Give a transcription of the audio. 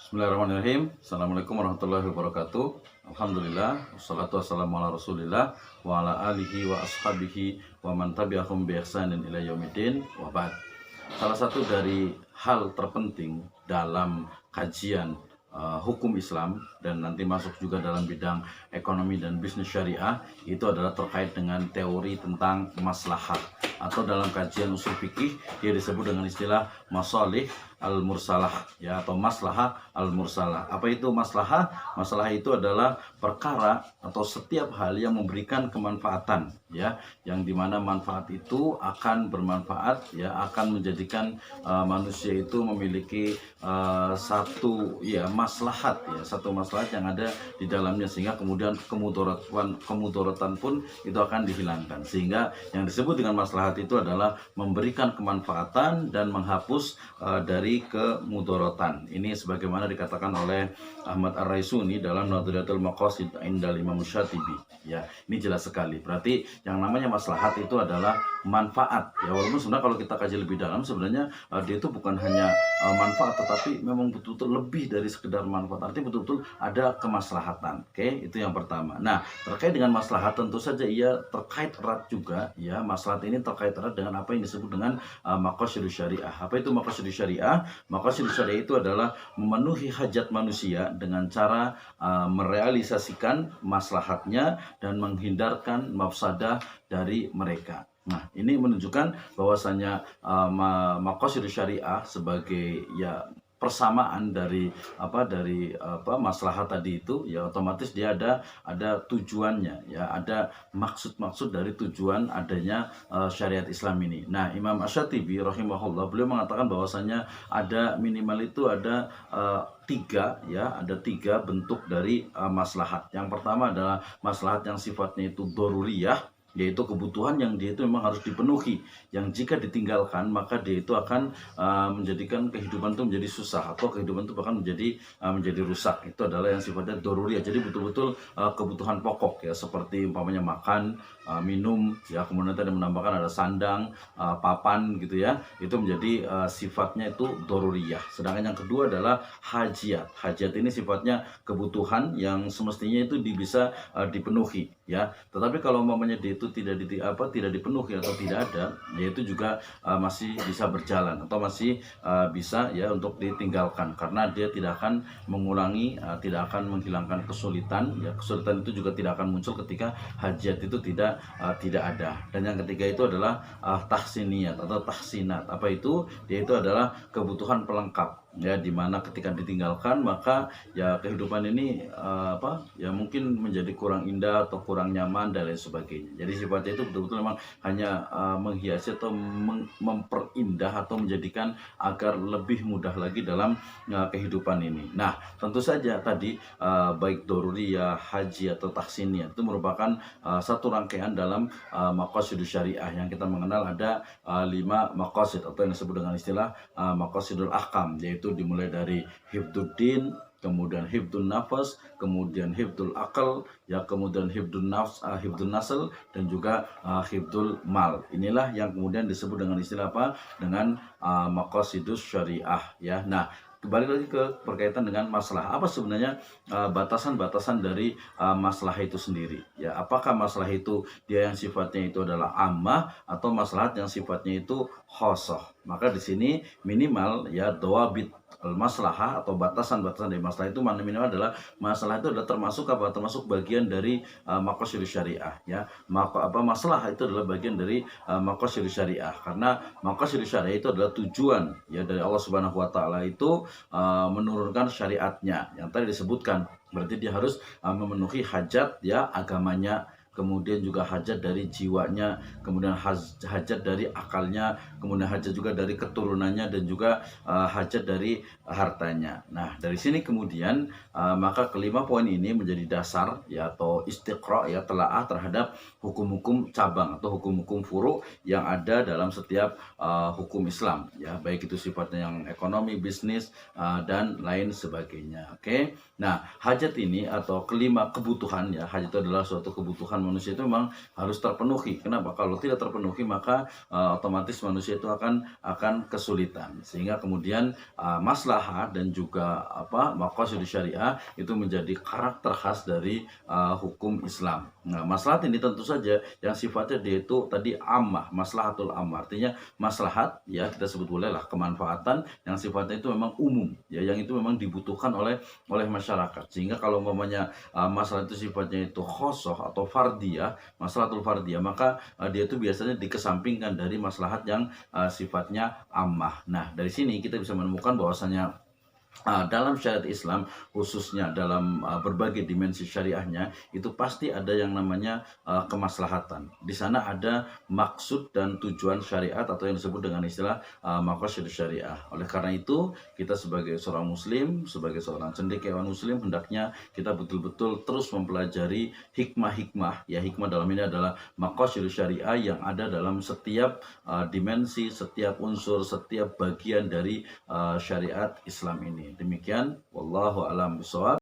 Bismillahirrahmanirrahim. Assalamualaikum warahmatullahi wabarakatuh. Alhamdulillah, wassalatu wassalamu ala rasulillah wa ala alihi wa ashabihi wa man tabi'ahum bi ihsanin ila yaumiddin wa ba'd. Salah satu dari hal terpenting dalam kajian hukum Islam dan nanti masuk juga dalam bidang ekonomi dan bisnis syariah itu adalah terkait dengan teori tentang maslahah, atau dalam kajian usul fikih dia disebut dengan istilah masalih al-mursalah ya, atau maslahah al-mursalah. Apa itu maslahah? Maslahah itu adalah perkara atau setiap hal yang memberikan kemanfaatan ya, yang dimana manfaat itu akan bermanfaat ya, akan menjadikan manusia itu memiliki satu ya maslahat ya, satu maslahat yang ada di dalamnya, sehingga kemudian kemudaratan pun itu akan dihilangkan, sehingga yang disebut dengan maslahat itu adalah memberikan kemanfaatan dan menghapus dari kemudaratan. Ini sebagaimana dikatakan oleh Ahmad Ar-Raisuni dalam Nadhiratul Maqasid Indal Imam Syatibi ya. Ini jelas sekali. Berarti yang namanya maslahat itu adalah manfaat ya, walaupun sebenarnya kalau kita kaji lebih dalam sebenarnya dia itu bukan hanya manfaat, tetapi memang betul-betul lebih dari sekedar manfaat. Artinya betul-betul ada kemaslahatan. Oke, itu yang pertama. Nah, terkait dengan maslahat tentu saja ia terkait erat juga ya. Maslahat ini terkait erat dengan apa yang disebut dengan maqasidus syariah. Apa itu maqasidus syariah? Maqasidus syariah itu adalah memenuhi hajat manusia dengan cara merealisasikan maslahatnya dan menghindarkan mafsadah dari mereka. Nah, ini menunjukkan bahwasanya maqasidus syariah sebagai ya persamaan dari maslahat tadi itu ya, otomatis dia ada tujuannya ya, ada maksud-maksud dari tujuan adanya syariat Islam ini. Nah, Imam Asy-Syatibi rahimahullah beliau mengatakan bahwasanya ada minimal itu ada tiga bentuk dari maslahat. Yang pertama adalah maslahat yang sifatnya itu doruriyah, yaitu kebutuhan yang dia itu memang harus dipenuhi, yang jika ditinggalkan maka dia itu akan menjadikan kehidupan itu menjadi susah, atau kehidupan itu bahkan menjadi rusak. Itu adalah yang sifatnya doruriyah, jadi betul-betul kebutuhan pokok ya, seperti umpamanya makan, minum ya, kemudian tadi menambahkan ada sandang, papan gitu ya, itu menjadi sifatnya itu doruriyah. Sedangkan yang kedua adalah hajiat. Hajiat ini sifatnya kebutuhan yang semestinya itu bisa dipenuhi ya, tetapi kalau umpamanya dia itu tidak dipenuhi atau tidak ada, yaitu juga masih bisa berjalan atau masih bisa ya untuk ditinggalkan, karena dia tidak akan mengulangi, tidak akan menghilangkan kesulitan ya. Kesulitan itu juga tidak akan muncul ketika hajat itu tidak ada. Dan yang ketiga itu adalah tahsiniyat atau tahsinat. Apa itu? Yaitu adalah kebutuhan pelengkap ya, dimana ketika ditinggalkan maka ya kehidupan ini ya mungkin menjadi kurang indah atau kurang nyaman dan lain sebagainya. Jadi sifatnya itu betul-betul memang hanya menghiasi atau memperindah atau menjadikan agar lebih mudah lagi dalam kehidupan ini. Nah, tentu saja tadi baik doruriyah, haji atau tahsiniyah itu merupakan satu rangkaian dalam maqasidus syariah, yang kita mengenal ada 5 maqasid atau yang disebut dengan istilah maqasidul ahkam, yaitu dimulai dari hifdzuddin, kemudian hifdzun nafas, kemudian hifdzul akal ya, kemudian hifdzun nafs, hifdzun nasl, dan juga hifdzul mal. Inilah yang kemudian disebut dengan istilah apa? Dengan maqasidus syariah ya. Nah, kembali lagi ke berkaitan dengan masalah. Apa sebenarnya batasan-batasan dari masalah itu sendiri? Ya, apakah masalah itu dia yang sifatnya itu adalah ammah atau masalah yang sifatnya itu khosoh? Maka di sini minimal ya dawabit maslahah atau batasan-batasan dari masalah itu minimal adalah masalah itu adalah termasuk apa? Termasuk bagian dari maqasidus syariah ya. Masalah itu adalah bagian dari maqasidus syariah, karena maqasidus syariah itu adalah tujuan ya dari Allah Subhanahu wa taala itu menurunkan syariatnya yang tadi disebutkan. Berarti dia harus memenuhi hajat ya agamanya, kemudian juga hajat dari jiwanya, kemudian hajat dari akalnya, kemudian hajat juga dari keturunannya, dan juga hajat dari hartanya. Nah, dari sini kemudian maka kelima poin ini menjadi dasar ya, atau istiqra ya, telaah terhadap hukum-hukum cabang atau hukum-hukum furu yang ada dalam setiap hukum Islam ya, baik itu sifatnya yang ekonomi, bisnis, dan lain sebagainya. Oke. Nah, hajat ini atau kelima kebutuhan ya, hajat itu adalah suatu kebutuhan manusia itu memang harus terpenuhi. Kenapa? Kalau tidak terpenuhi maka otomatis manusia itu akan kesulitan. Sehingga kemudian maslahat dan juga maqasid syariah itu menjadi karakter khas dari hukum Islam. Nah, maslahat ini tentu saja yang sifatnya dia itu tadi ammah, maslahatul ammah. Artinya maslahat ya kita sebut bolehlah kemanfaatan yang sifatnya itu memang umum ya, yang itu memang dibutuhkan oleh masyarakat. Sehingga kalau umpamanya masalah itu sifatnya itu khosoh atau fardiyah, maslahatul fardiyah, maka dia itu biasanya dikesampingkan dari maslahat yang sifatnya ammah. Nah, dari sini kita bisa menemukan bahwasanya dalam syariat Islam, khususnya dalam berbagai dimensi syariahnya, itu pasti ada yang namanya kemaslahatan. Di sana ada maksud dan tujuan syariat atau yang disebut dengan istilah maqasid syariah. Oleh karena itu, kita sebagai seorang muslim, sebagai seorang cendekiawan muslim, hendaknya kita betul-betul terus mempelajari hikmah-hikmah. Ya, hikmah dalam ini adalah maqasid syariah yang ada dalam setiap dimensi, setiap unsur, setiap bagian dari syariat Islam ini. Demikian, wallahu a'lam bishawab.